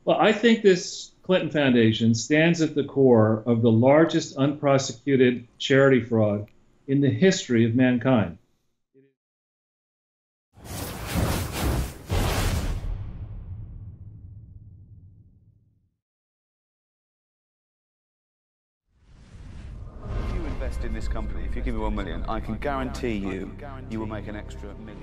Well, I think this Clinton Foundation stands at the core of the largest unprosecuted charity fraud in the history of mankind. If you invest in this company, if you give me $1 million, I can guarantee you will make an extra $1 million.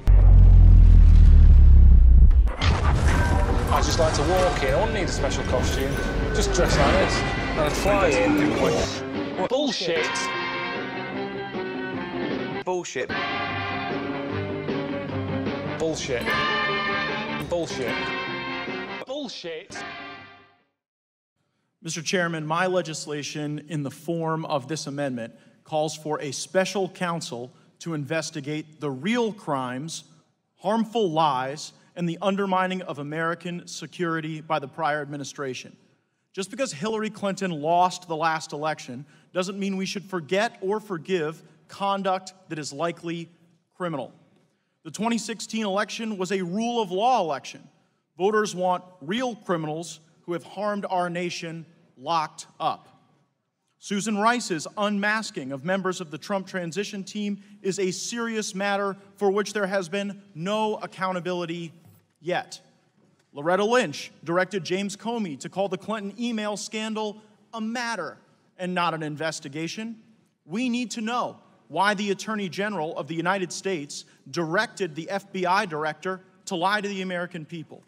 I just like to walk in. I wouldn't need a special costume. Just dress like this. And I'd fly in. What? Bullshit. Bullshit. Bullshit. Bullshit. Bullshit. Mr. Chairman, my legislation in the form of this amendment calls for a special counsel to investigate the real crimes, harmful lies, and the undermining of American security by the prior administration. Just because Hillary Clinton lost the last election doesn't mean we should forget or forgive conduct that is likely criminal. The 2016 election was a rule of law election. Voters want real criminals who have harmed our nation locked up. Susan Rice's unmasking of members of the Trump transition team is a serious matter for which there has been no accountability yet. Loretta Lynch directed James Comey to call the Clinton email scandal a matter and not an investigation. We need to know why the Attorney General of the United States directed the FBI director to lie to the American people.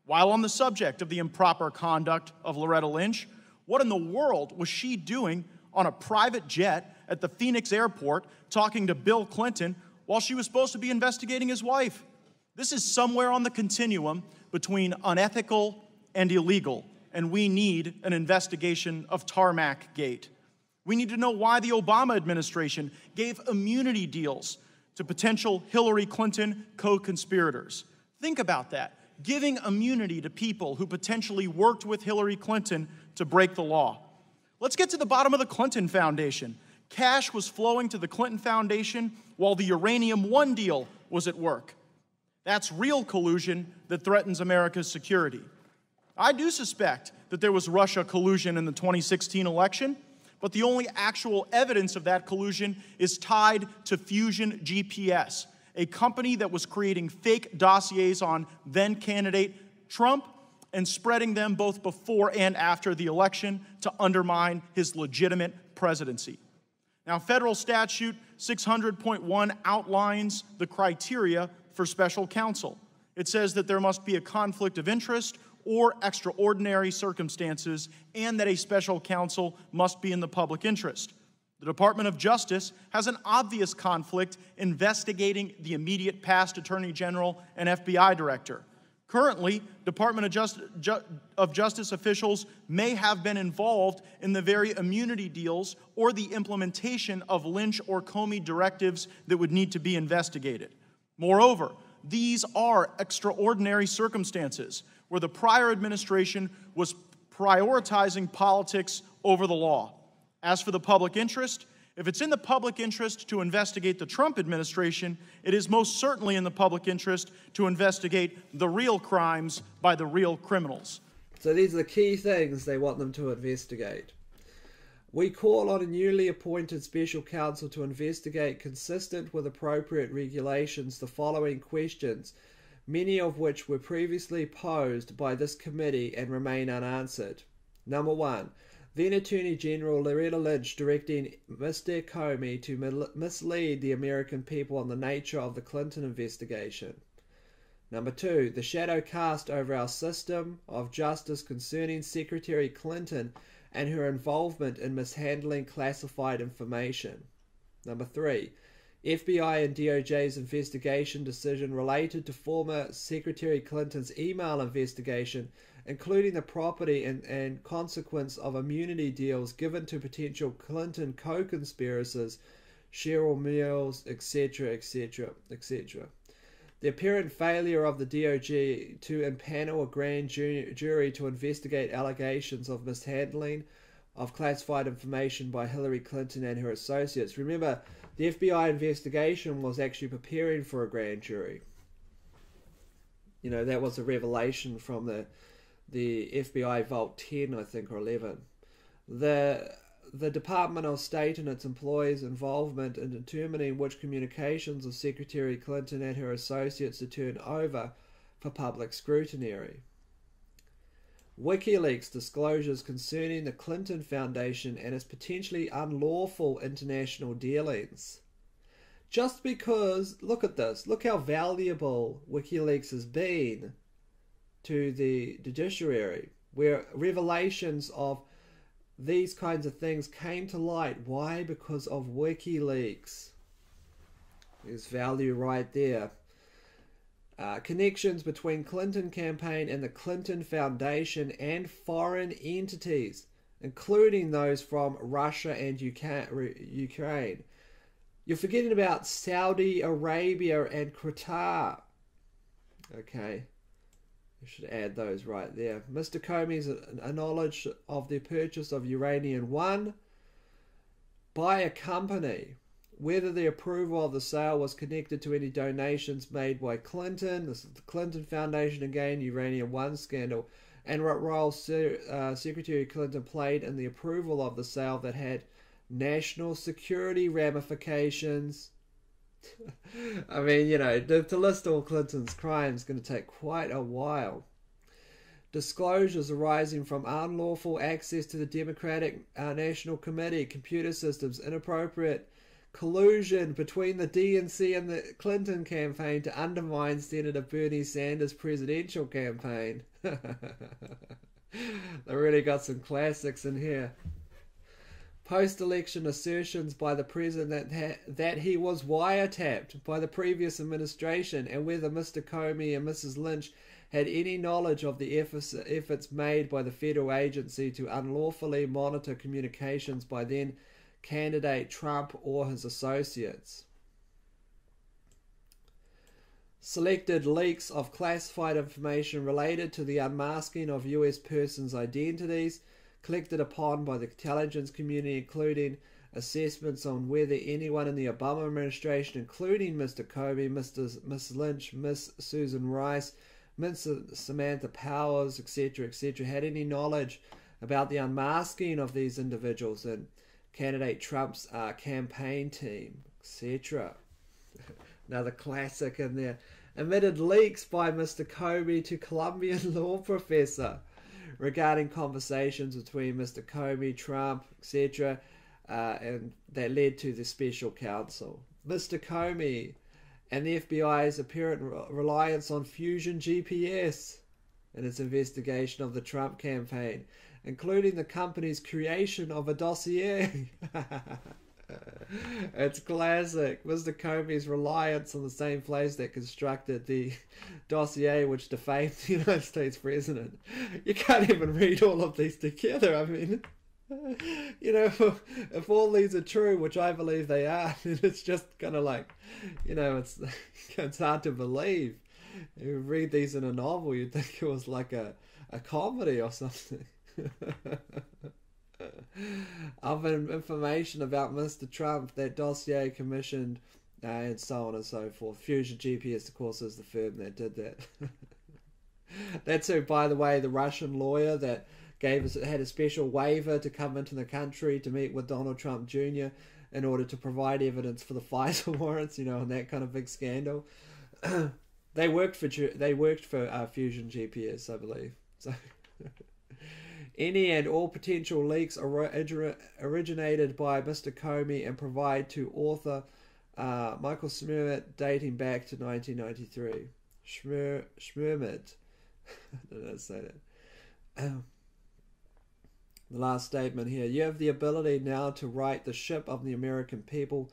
While on the subject of the improper conduct of Loretta Lynch, what in the world was she doing on a private jet at the Phoenix airport talking to Bill Clinton while she was supposed to be investigating his wife? This is somewhere on the continuum between unethical and illegal, and we need an investigation of Tarmac Gate. We need to know why the Obama administration gave immunity deals to potential Hillary Clinton co-conspirators. Think about that, giving immunity to people who potentially worked with Hillary Clinton to break the law. Let's get to the bottom of the Clinton Foundation. Cash was flowing to the Clinton Foundation while the Uranium One deal was at work. That's real collusion that threatens America's security. I do suspect that there was Russia collusion in the 2016 election, but the only actual evidence of that collusion is tied to Fusion GPS, a company that was creating fake dossiers on then-candidate Trump and spreading them both before and after the election to undermine his legitimate presidency. Now, federal statute 600.1 outlines the criteria for special counsel. It says that there must be a conflict of interest or extraordinary circumstances, and that a special counsel must be in the public interest. The Department of Justice has an obvious conflict investigating the immediate past Attorney General and FBI Director. Currently, Department of Justice officials may have been involved in the very immunity deals or the implementation of Lynch or Comey directives that would need to be investigated. Moreover, these are extraordinary circumstances where the prior administration was prioritizing politics over the law. As for the public interest, if it's in the public interest to investigate the Trump administration, it is most certainly in the public interest to investigate the real crimes by the real criminals. So these are the key things they want them to investigate. We call on a newly appointed special counsel to investigate, consistent with appropriate regulations, the following questions, many of which were previously posed by this committee and remain unanswered. Number one, then Attorney General Loretta Lynch directing Mr. Comey to mislead the American people on the nature of the Clinton investigation. Number two, the shadow cast over our system of justice concerning Secretary Clinton and her involvement in mishandling classified information. Number three, FBI and DOJ's investigation decision related to former Secretary Clinton's email investigation, including the property and consequence of immunity deals given to potential Clinton co-conspirators, Cheryl Mills, etc., etc., etc. The apparent failure of the DOJ to impanel a grand jury to investigate allegations of mishandling of classified information by Hillary Clinton and her associates. Remember, the FBI investigation was actually preparing for a grand jury. You know, that was a revelation from the FBI Vault 10, I think, or 11. The Department of State and its employees' involvement in determining which communications of Secretary Clinton and her associates to turn over for public scrutiny. WikiLeaks disclosures concerning the Clinton Foundation and its potentially unlawful international dealings. Just because, look at this, look how valuable WikiLeaks has been to the judiciary, where revelations of these kinds of things came to light. Why? Because of WikiLeaks. There's value right there. Connections between Clinton campaign and the Clinton Foundation and foreign entities, including those from Russia and Ukraine. You're forgetting about Saudi Arabia and Qatar. Okay. I should add those right there. Mr. Comey's knowledge of the purchase of Uranium-1 by a company, whether the approval of the sale was connected to any donations made by Clinton. This is the Clinton Foundation again, Uranium-1 scandal, and what role Secretary Clinton played in the approval of the sale that had national security ramifications. I mean, you know, to list all Clinton's crimes is going to take quite a while. Disclosures arising from unlawful access to the Democratic National Committee computer systems, inappropriate collusion between the DNC and the Clinton campaign to undermine Senator Bernie Sanders' presidential campaign. They really got some classics in here. Post-election assertions by the president that he was wiretapped by the previous administration, and whether Mr. Comey and Mrs. Lynch had any knowledge of the efforts made by the federal agency to unlawfully monitor communications by then candidate Trump or his associates. Selected leaks of classified information related to the unmasking of US persons' identities collected upon by the intelligence community, including assessments on whether anyone in the Obama administration, including Mr. Comey, Miss Lynch, Miss Susan Rice, Miss Samantha Powers, etc., had any knowledge about the unmasking of these individuals and candidate Trump's campaign team, etc. Another classic in there. Emitted leaks by Mr. Comey to Columbian law professor regarding conversations between Mr. Comey, Trump, etc., and that led to the special counsel. Mr. Comey and the FBI's apparent reliance on Fusion GPS in its investigation of the Trump campaign, including the company's creation of a dossier. It's classic. Mr. Comey's reliance on the same place that constructed the dossier which defamed the United States president. You can't even read all of these together. I mean, you know, if all these are true, which I believe they are, it's just kind of like, you know, it's hard to believe. You read these in a novel, you'd think it was like a comedy or something. Of information about Mr. Trump, that dossier commissioned, and so on and so forth. Fusion GPS, of course, is the firm that did that. That's who, by the way, the Russian lawyer that had a special waiver to come into the country to meet with Donald Trump Jr. in order to provide evidence for the FISA warrants, you know, and that kind of big scandal. They worked for Fusion GPS, I believe. So. Any and all potential leaks originated by Mr. Comey and provide to author Michael Schmermit dating back to 1993. Schmermit. I don't know how to say that. The last statement here. You have the ability now to right the ship of the American people,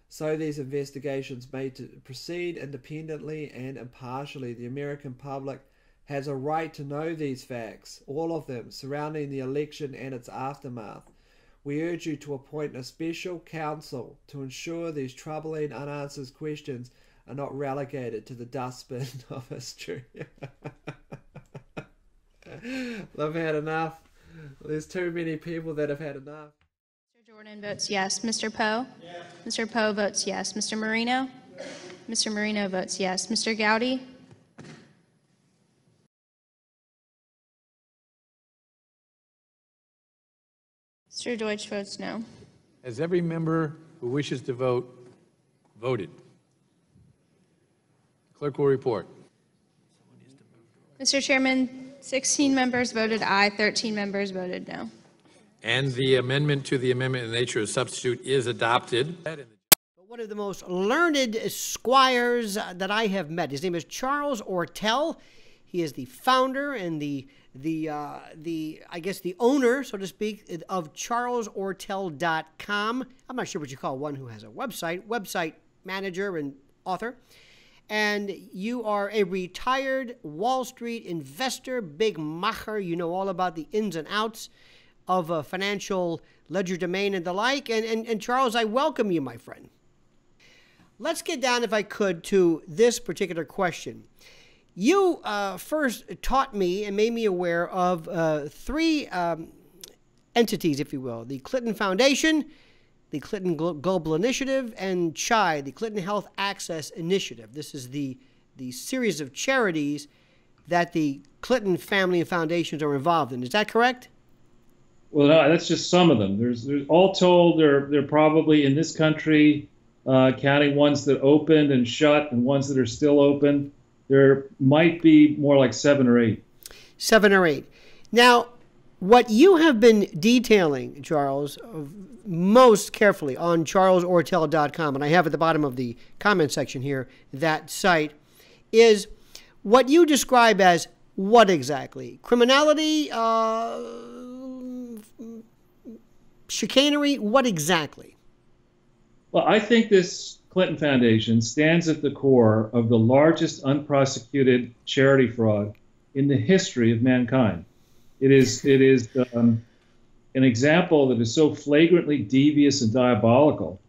so these investigations may proceed independently and impartially. The American public has a right to know these facts, all of them, surrounding the election and its aftermath. We urge you to appoint a special counsel to ensure these troubling unanswered questions are not relegated to the dustbin of history. I've had enough. There's too many people that have had enough. Mr. Jordan votes yes. Mr. Poe? Yes. Mr. Poe votes yes. Mr. Marino? Yes. Mr. Marino votes yes. Mr. Gowdy? Mr. Deutsch votes no. Has every member who wishes to vote voted? Clerk will report. Mr. Chairman, 16 members voted aye, 13 members voted no. And the amendment to the amendment in the nature of substitute is adopted. One of the most learned squires that I have met. His name is Charles Ortel. He is the founder and the owner, so to speak, of CharlesOrtel.com. I'm not sure what you call one who has a website manager and author. And you are a retired Wall Street investor, big macher. You know all about the ins and outs of a financial ledger domain and the like. And Charles, I welcome you, my friend. Let's get down, if I could, to this particular question. You first taught me and made me aware of three entities, if you will: the Clinton Foundation, the Clinton Global Initiative, and CHI, the Clinton Health Access Initiative. This is the series of charities that the Clinton family and foundations are involved in. Is that correct? Well, no, that's just some of them. There's all told, they're probably in this country, counting ones that opened and shut and ones that are still open, there might be more like 7 or 8. 7 or 8. Now, what you have been detailing, Charles, most carefully on CharlesOrtel.com, and I have at the bottom of the comment section here, that site, is what you describe as what exactly? Criminality, chicanery, what exactly? Well, I think this Clinton Foundation stands at the core of the largest unprosecuted charity fraud in the history of mankind. It is an example that is so flagrantly devious and diabolical.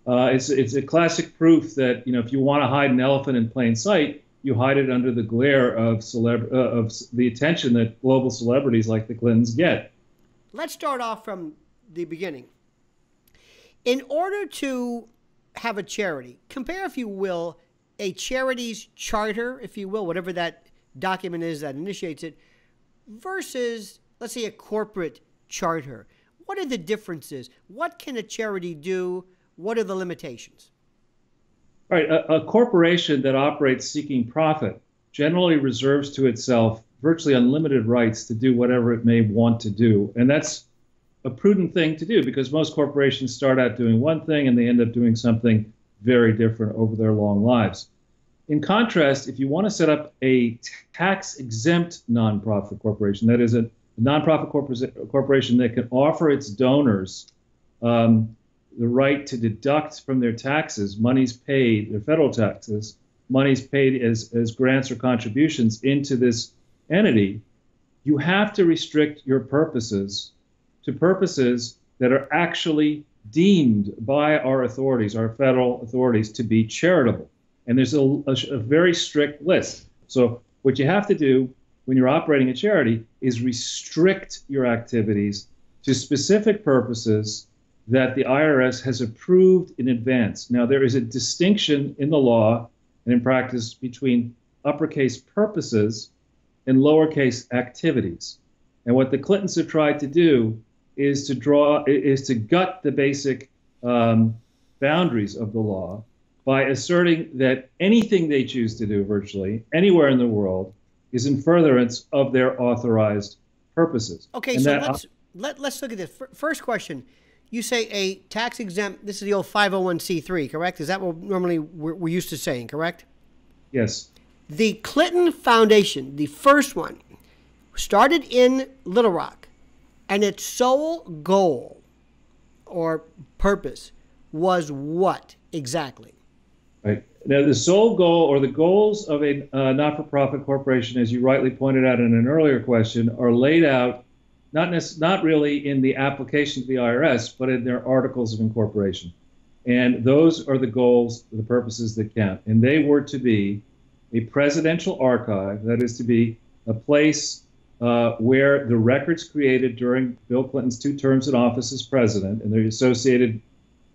It's a classic proof that, if you want to hide an elephant in plain sight, you hide it under the glare of the attention that global celebrities like the Clintons get. Let's start off from the beginning. In order to have a charity, compare, if you will, a charity's charter, if you will, whatever that document is that initiates it, versus, let's say, a corporate charter. What are the differences? What can a charity do? What are the limitations? All right, a corporation that operates seeking profit generally reserves to itself virtually unlimited rights to do whatever it may want to do. And that's a prudent thing to do, because most corporations start out doing one thing and they end up doing something very different over their long lives. In contrast, if you want to set up a tax-exempt nonprofit corporation, that is a nonprofit corporation that can offer its donors the right to deduct from their taxes monies paid, their federal taxes, monies paid as grants or contributions into this entity, you have to restrict your purposes to purposes that are actually deemed by our authorities, our federal authorities, to be charitable. And there's a very strict list. So what you have to do when you're operating a charity is restrict your activities to specific purposes that the IRS has approved in advance. Now, there is a distinction in the law and in practice between uppercase purposes and lowercase activities. And what the Clintons have tried to do is to gut the basic boundaries of the law by asserting that anything they choose to do virtually anywhere in the world is in furtherance of their authorized purposes. Okay, and so let's look at this. First question. You say a tax-exempt, this is the old 501c3, correct? Is that what normally we're used to saying, correct? Yes. The Clinton Foundation, the first one, started in Little Rock, and its sole goal or purpose was what exactly? Right. Now, the sole goal or the goals of a not-for-profit corporation, as you rightly pointed out in an earlier question, are laid out not really in the application to the IRS, but in their articles of incorporation. And those are the goals, the purposes that count. And they were to be a presidential archive, that is to be a place where the records created during Bill Clinton's 2 terms in office as president and the associated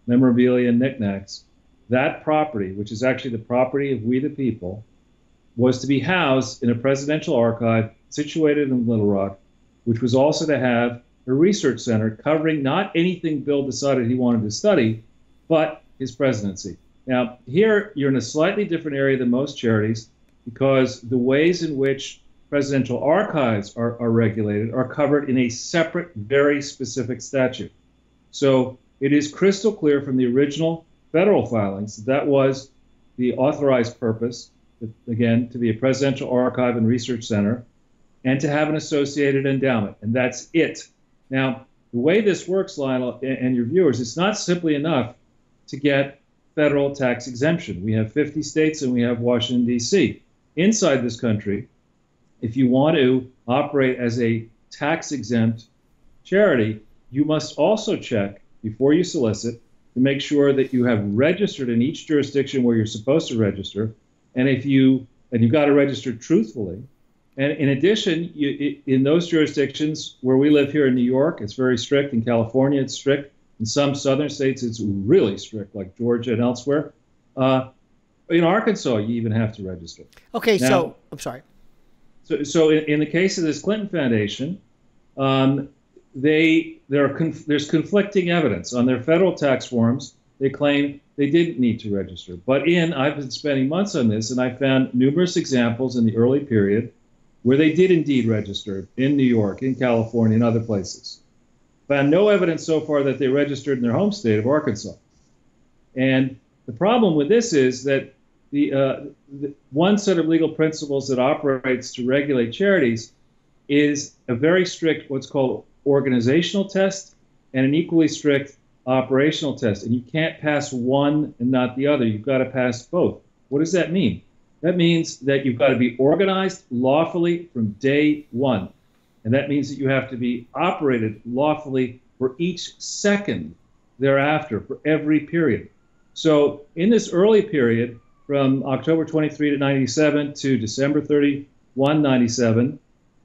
memorabilia and knickknacks, that property, which is actually the property of we the people, was to be housed in a presidential archive situated in Little Rock, which was also to have a research center covering not anything Bill decided he wanted to study, but his presidency. Now, here you're in a slightly different area than most charities because the ways in which presidential archives are regulated are covered in a separate, very specific statute. So it is crystal clear from the original federal filings that that was the authorized purpose, again, to be a presidential archive and research center, and to have an associated endowment, and that's it. Now, the way this works, Lionel, and your viewers, it's not simply enough to get federal tax exemption. We have 50 states and we have Washington, D.C. Inside this country, if you want to operate as a tax-exempt charity, you must also check before you solicit to make sure that you have registered in each jurisdiction where you're supposed to register, and you've got to register truthfully. And in addition, in those jurisdictions where we live here in New York, it's very strict. In California, it's strict. In some southern states, it's really strict, like Georgia and elsewhere. In Arkansas, you even have to register. Okay, now, so I'm sorry. So in the case of this Clinton Foundation, there's conflicting evidence. On their federal tax forms, they claim they didn't need to register. But I've been spending months on this, and I found numerous examples in the early period where they did indeed register in New York, in California, and other places. Found no evidence so far that they registered in their home state of Arkansas. And the problem with this is that the one set of legal principles that operates to regulate charities is a very strict, what's called organizational test, and an equally strict operational test. And you can't pass one and not the other. You've got to pass both. What does that mean? That means that you've got to be organized lawfully from day one. And that means that you have to be operated lawfully for each second thereafter, for every period. So in this early period, from October 23 to 97 to December 31, 97,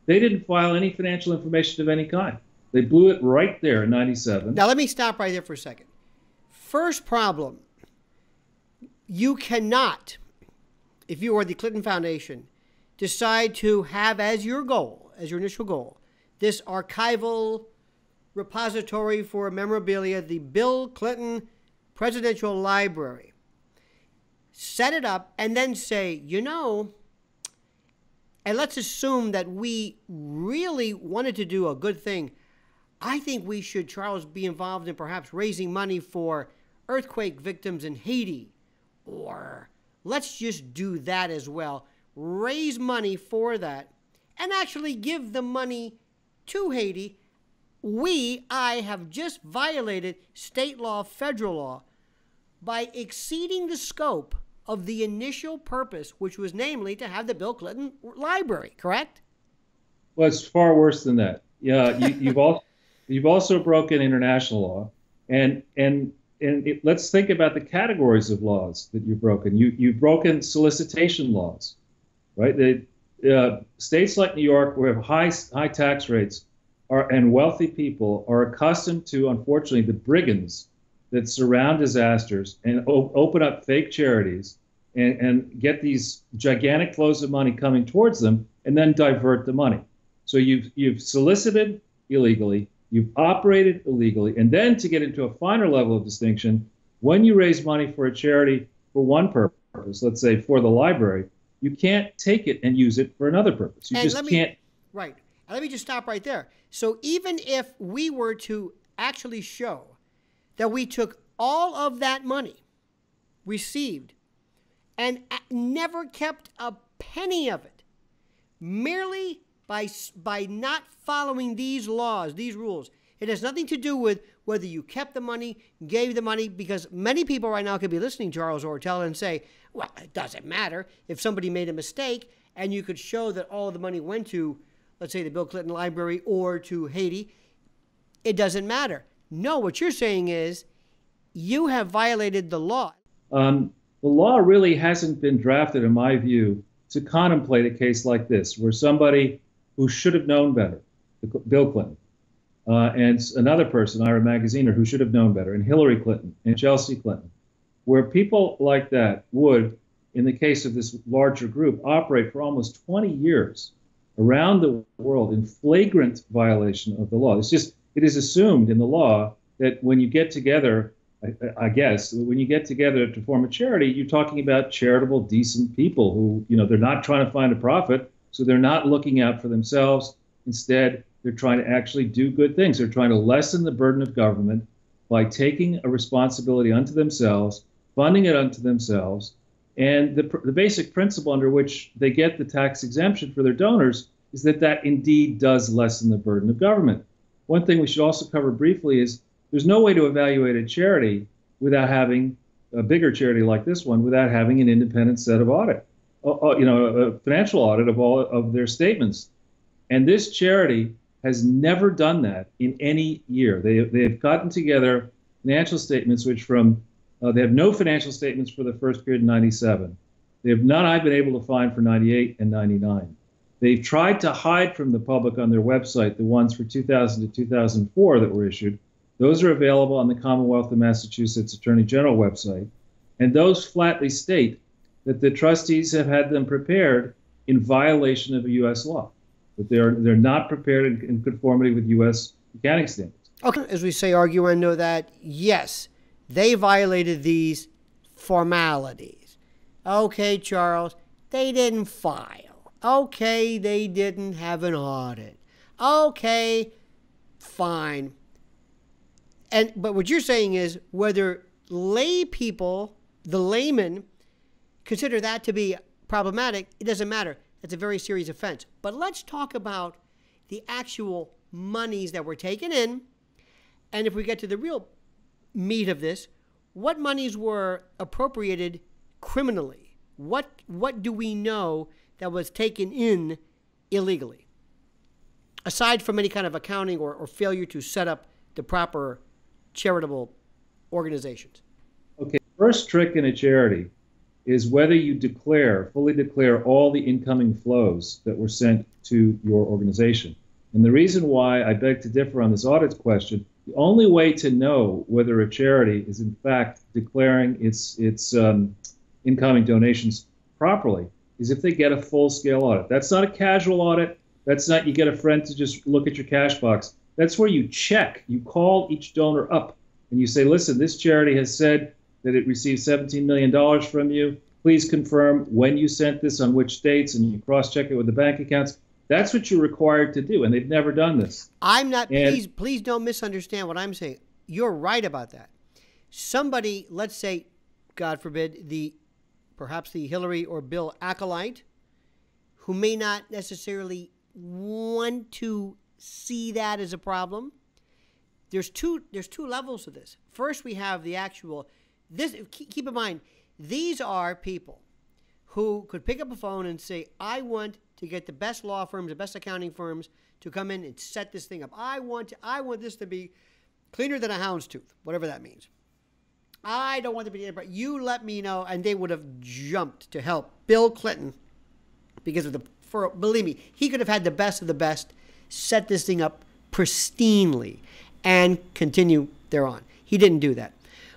they didn't file any financial information of any kind. They blew it right there in 97. Now, let me stop right there for a second. First problem, you cannot, if you are the Clinton Foundation, decide to have as your goal, as your initial goal, this archival repository for memorabilia, the Bill Clinton Presidential Library. Set it up and then say, and let's assume that we really wanted to do a good thing. I think we should, Charles, be involved in perhaps raising money for earthquake victims in Haiti. Or let's just do that as well. Raise money for that and actually give the money to Haiti. I have just violated state law, federal law, by exceeding the scope of the initial purpose, which was namely to have the Bill Clinton Library, correct? Well, it's far worse than that. Yeah, you've also broken international law, and let's think about the categories of laws that you've broken. You've broken solicitation laws, right? States like New York, where high tax rates and wealthy people are accustomed to, unfortunately, the brigands that surround disasters and open up fake charities and get these gigantic flows of money coming towards them and then divert the money. So you've solicited illegally, you've operated illegally, and then to get into a finer level of distinction, when you raise money for a charity for one purpose, let's say for the library, you can't take it and use it for another purpose. You just can't. Right. And let me just stop right there. So even if we were to actually show that we took all of that money received and never kept a penny of it, merely by not following these laws, these rules. It has nothing to do with whether you kept the money, gave the money, because many people right now could be listening to Charles Ortel and say, well, it doesn't matter if somebody made a mistake, and you could show that all of the money went to, let's say, the Bill Clinton Library or to Haiti. It doesn't matter. No, what you're saying is you have violated the law. The law really hasn't been drafted, in my view, to contemplate a case like this, where somebody who should have known better, Bill Clinton, and another person, Ira Magaziner, who should have known better, and Hillary Clinton and Chelsea Clinton, where people like that would, in the case of this larger group, operate for almost 20 years around the world in flagrant violation of the law. it is assumed in the law that when you get together, I guess, when you get together to form a charity, you're talking about charitable, decent people who, they're not trying to find a profit, so they're not looking out for themselves. Instead, they're trying to actually do good things. They're trying to lessen the burden of government by taking a responsibility unto themselves, funding it unto themselves. And the basic principle under which they get the tax exemption for their donors is that indeed does lessen the burden of government. One thing we should also cover briefly is there's no way to evaluate a charity without having a bigger charity like this one, without having an independent set of audit, a financial audit of all of their statements. And this charity has never done that in any year. They have gotten together financial statements they have no financial statements for the first period in 97. They have none I've been able to find for 98 and 99. They've tried to hide from the public on their website the ones for 2000 to 2004 that were issued. Those are available on the Commonwealth of Massachusetts Attorney General website. And those flatly state that the trustees have had them prepared in violation of a U.S. law, that they're not prepared in conformity with U.S. accounting standards. Okay, as we say, arguendo, that yes, they violated these formalities. Okay, Charles, they didn't file. Okay, they didn't have an audit. Okay, fine. But what you're saying is whether lay people, the laymen, consider that to be problematic, it doesn't matter. That's a very serious offense. But let's talk about the actual monies that were taken in. And if we get to the real meat of this, what monies were appropriated criminally? What do we know that was taken in illegally, aside from any kind of accounting or failure to set up the proper charitable organizations? Okay, first trick in a charity is whether you fully declare all the incoming flows that were sent to your organization. And the reason why I beg to differ on this audit question, the only way to know whether a charity is in fact declaring its incoming donations properly is if they get a full-scale audit. That's not a casual audit. That's not you get a friend to just look at your cash box. That's where you check. You call each donor up and you say, listen, this charity has said that it received $17 million from you. Please confirm when you sent this, on which dates, and you cross-check it with the bank accounts. That's what you're required to do, and they've never done this. I'm not, please don't misunderstand what I'm saying. You're right about that. Somebody, let's say, God forbid, perhaps the Hillary or Bill acolyte, who may not necessarily want to see that as a problem. There's two levels to this. First, we have the actual, keep in mind, these are people who could pick up a phone and say, I want to get the best law firms, the best accounting firms to come in and set this thing up. I want this to be cleaner than a hound's tooth, whatever that means. I don't want to be, but you let me know. And they would have jumped to help Bill Clinton because of believe me, he could have had the best of the best, set this thing up pristinely and continue thereon. He didn't do that.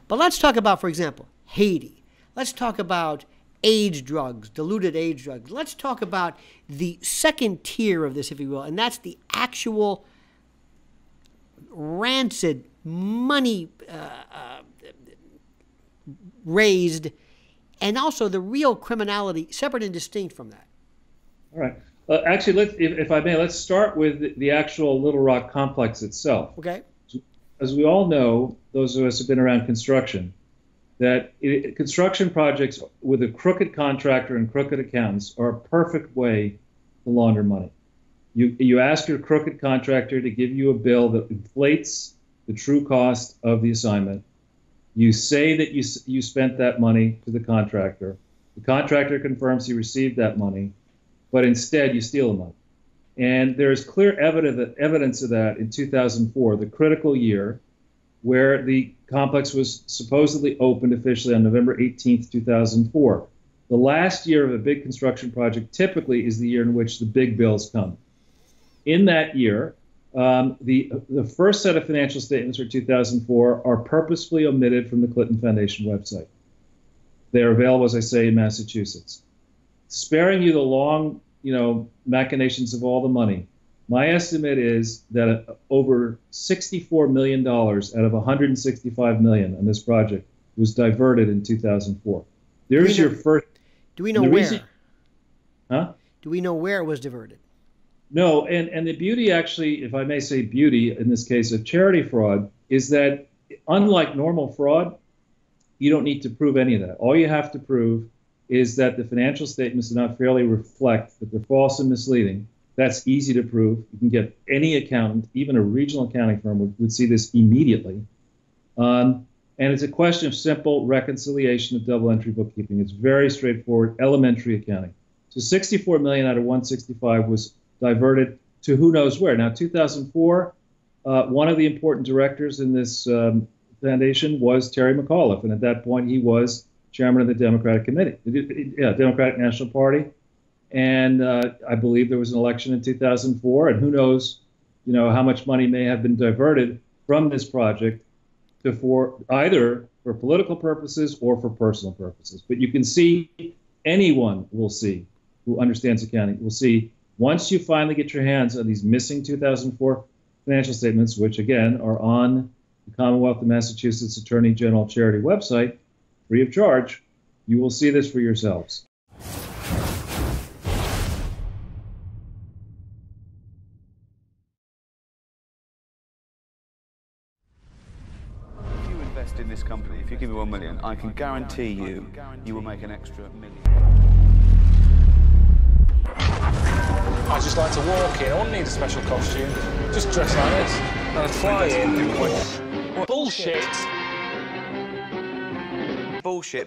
But let's talk about, for example, Haiti. Let's talk about AIDS drugs, diluted AIDS drugs. Let's talk about the second tier of this, if you will, and that's the actual rancid money raised, and also the real criminality separate and distinct from that. All right. Actually, if I may, let's start with the actual Little Rock complex itself. Okay. As we all know, those of us who have been around construction, that construction projects with a crooked contractor and crooked accountants are a perfect way to launder money. You ask your crooked contractor to give you a bill that inflates the true cost of the assignment. You say that you spent that money to the contractor. The contractor confirms he received that money, but instead you steal the money. And there's clear evidence of that in 2004, the critical year, where the complex was supposedly opened officially on November 18th, 2004. The last year of a big construction project typically is the year in which the big bills come. In that year, the first set of financial statements for 2004 are purposefully omitted from the Clinton Foundation website. They're available, as I say, in Massachusetts. Sparing you the long, machinations of all the money. My estimate is that over $64 million out of $165 million on this project was diverted in 2004. There's your first. Do we know where? Huh? Do we know where it was diverted? No, and the beauty, actually, if I may say beauty in this case of charity fraud, is that unlike normal fraud, you don't need to prove any of that. All you have to prove is that the financial statements do not fairly reflect, that they're false and misleading. That's easy to prove. You can get any accountant, even a regional accounting firm would see this immediately. And it's a question of simple reconciliation of double entry bookkeeping. It's very straightforward, elementary accounting. So 64 million out of 165 was diverted to who knows where. Now, 2004, one of the important directors in this foundation was Terry McAuliffe, and at that point he was chairman of the Democratic Committee, Democratic National Party. And I believe there was an election in 2004, and who knows, how much money may have been diverted from this project either for political purposes or for personal purposes. But you can see, anyone will see who understands accounting will see, once you finally get your hands on these missing 2004 financial statements, which again are on the Commonwealth of Massachusetts Attorney General Charity website, free of charge, you will see this for yourselves. If you invest in this company, if you give me 1 million, I can guarantee you will make an extra $1 million. I just like to walk in. I wouldn't need a special costume. Just dress like this. And I'd fly in. Bullshit. Bullshit.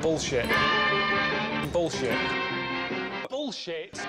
Bullshit. Bullshit. Bullshit.